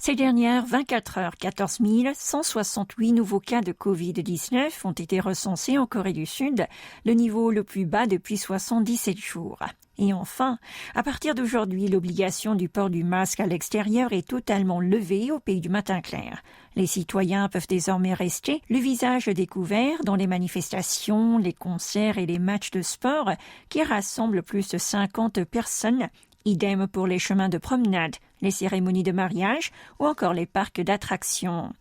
Ces dernières 24 heures, 14 168 nouveaux cas de Covid-19 ont été recensés en Corée du Sud, le niveau le plus bas depuis 77 jours. Et enfin, à partir d'aujourd'hui, l'obligation du port du masque à l'extérieur est totalement levée au pays du matin clair. Les citoyens peuvent désormais rester le visage découvert dans les manifestations, les concerts et les matchs de sport qui rassemblent plus de 50 personnes. Idem pour les chemins de promenade, les cérémonies de mariage ou encore les parcs d'attractions.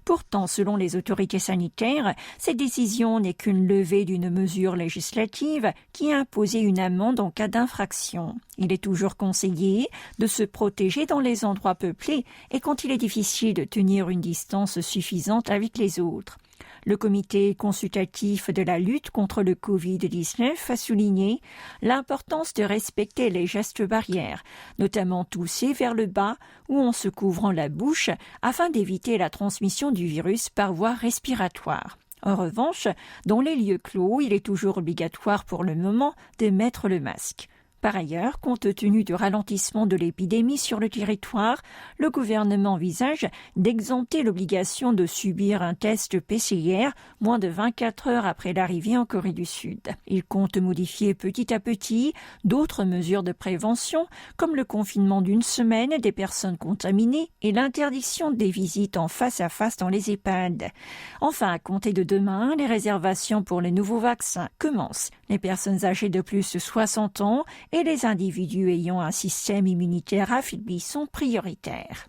Pourtant, selon les autorités sanitaires, cette décision n'est qu'une levée d'une mesure législative qui a imposé une amende en cas d'infraction. Il est toujours conseillé de se protéger dans les endroits peuplés et quand il est difficile de tenir une distance suffisante avec les autres. Le comité consultatif de la lutte contre le Covid-19 a souligné l'importance de respecter les gestes barrières, notamment tousser vers le bas ou en se couvrant la bouche afin d'éviter la transmission du virus par voie respiratoire. En revanche, dans les lieux clos, il est toujours obligatoire pour le moment de mettre le masque. Par ailleurs, compte tenu du ralentissement de l'épidémie sur le territoire, le gouvernement envisage d'exempter l'obligation de subir un test PCR moins de 24 heures après l'arrivée en Corée du Sud. Il compte modifier petit à petit d'autres mesures de prévention, comme le confinement d'une semaine des personnes contaminées et l'interdiction des visites en face à face dans les EHPAD. Enfin, à compter de demain, les réservations pour les nouveaux vaccins commencent. Les personnes âgées de plus de 60 ans et les individus ayant un système immunitaire affaibli sont prioritaires.